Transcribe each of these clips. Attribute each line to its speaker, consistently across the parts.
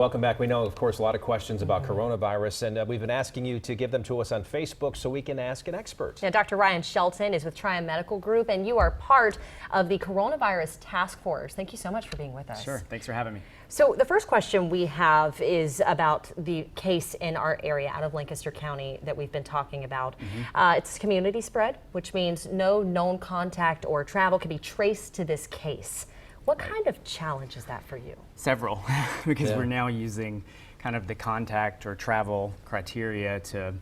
Speaker 1: Welcome back. We know, of course, a lot of questions about coronavirus, and we've been asking you to give them to us on Facebook so we can ask an expert.
Speaker 2: Now, Dr. Ryan Shelton is with Triumph Medical Group, and you are part of the Coronavirus Task Force. Thank you so much for being with us.
Speaker 3: Sure. Thanks for having me.
Speaker 2: So the first question we have is about the case in our area out of Lancaster County that we've been talking about. It's community spread, which means no known contact or travel can be traced to this case. What kind of challenge is that for you?
Speaker 3: Several, because we're now using kind of the contact or travel criteria to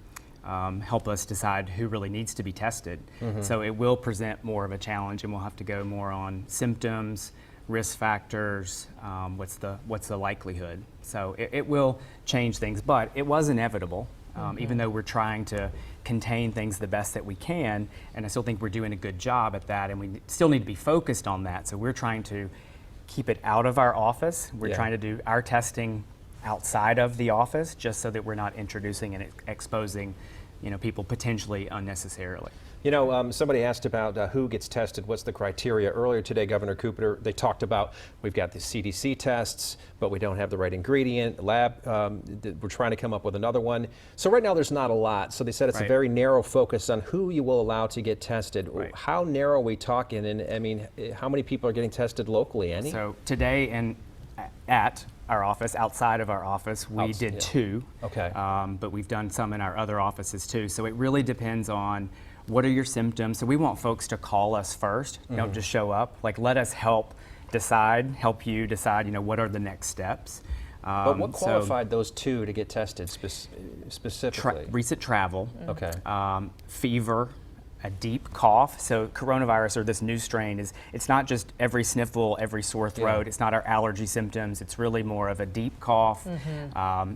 Speaker 3: help us decide who really needs to be tested. So it will present more of a challenge, and we'll have to go more on symptoms, risk factors, what's the likelihood. So it will change things, but it was inevitable. Even though we're trying to contain things the best that we can, and I still think we're doing a good job at that, and we still need to be focused on that. So we're trying to keep it out of our office. We're trying to do our testing outside of the office, just so that we're not introducing and exposing, people potentially unnecessarily.
Speaker 1: Somebody asked about who gets tested, what's the criteria. Earlier today, Governor Cooper, they talked about we've got the CDC tests, but we don't have the right ingredient. Lab, we're trying to come up with another one. So right now there's not a lot. So they said it's a very narrow focus on who you will allow to get tested. How narrow are we talking? And I mean, how many people are getting tested locally, Annie?
Speaker 3: So today and at our office, outside of our office, we did 2.
Speaker 1: Okay.
Speaker 3: But we've done some in our other offices too. So it really depends on what are your symptoms. So we want folks to call us first. Don't just show up. Like, let us help you decide, what are the next steps.
Speaker 1: But what qualified those 2 to get tested specifically?
Speaker 3: Recent travel.
Speaker 1: Okay.
Speaker 3: Fever, a deep cough. So coronavirus, or this new strain, it's not just every sniffle, every sore throat. It's not our allergy symptoms. It's really more of a deep cough,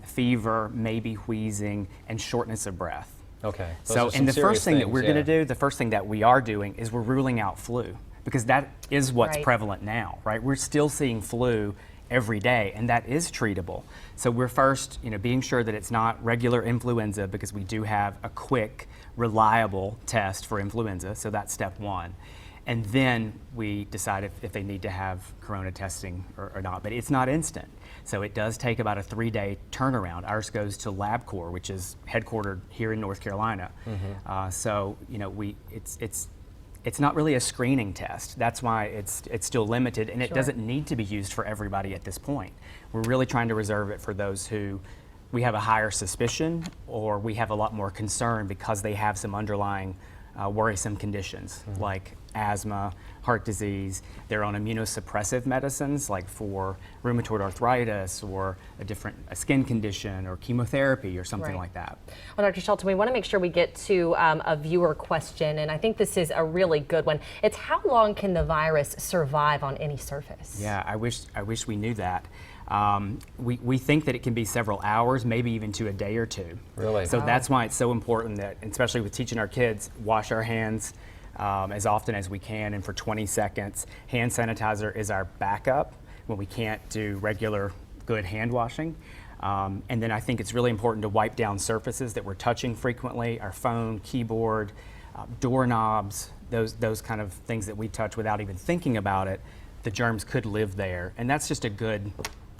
Speaker 3: fever, maybe wheezing, and shortness of breath.
Speaker 1: Okay.
Speaker 3: So, and the first thing that we're going to do, the first thing that we are doing, is we're ruling out flu, because that is what's prevalent now, right? We're still seeing flu every day, and that is treatable. So we're first, being sure that it's not regular influenza, because we do have a quick, reliable test for influenza. So that's step 1. And then we decide if they need to have corona testing or not, but it's not instant. So it does take about a 3-day turnaround. Ours goes to LabCorp, which is headquartered here in North Carolina. So it's not really a screening test. That's why it's still limited, and it doesn't need to be used for everybody at this point. We're really trying to reserve it for those who we have a higher suspicion, or we have a lot more concern because they have some underlying worrisome conditions like asthma, heart disease. They're on immunosuppressive medicines like for rheumatoid arthritis or a skin condition or chemotherapy or something like that.
Speaker 2: Well, Dr. Shelton, we want to make sure we get to a viewer question, and I think this is a really good one. It's how long can the virus survive on any surface?
Speaker 3: Yeah, I wish we knew that. We think that it can be several hours, maybe even to a day or 2.
Speaker 1: Really?
Speaker 3: So that's why it's so important that, especially with teaching our kids, wash our hands as often as we can, and for 20 seconds. Hand sanitizer is our backup when we can't do regular good hand washing. And then I think it's really important to wipe down surfaces that we're touching frequently, our phone, keyboard, doorknobs, those kind of things that we touch without even thinking about it. The germs could live there, and that's just a good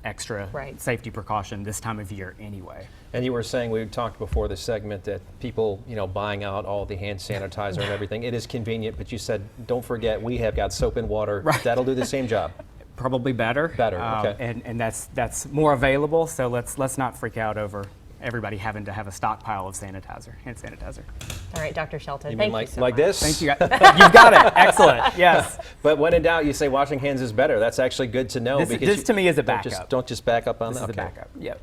Speaker 3: extra safety precaution this time of year anyway.
Speaker 1: And you were saying, we talked before the segment, that people, buying out all the hand sanitizer and everything, it is convenient, but you said, don't forget, we have got soap and water. That'll do the same job.
Speaker 3: Probably better.
Speaker 1: Better, okay.
Speaker 3: And that's more available, so let's not freak out over everybody having to have a stockpile of hand sanitizer.
Speaker 2: All right, Dr. Shelton,
Speaker 1: you
Speaker 2: thank
Speaker 1: mean
Speaker 2: you so
Speaker 1: like
Speaker 2: much.
Speaker 1: this?
Speaker 3: Thank you. You've got it. Excellent. Yes.
Speaker 1: But when in doubt, you say washing hands is better. That's actually good to know.
Speaker 3: This to me is a backup.
Speaker 1: Don't just back up on that.
Speaker 3: This is a backup. Yep.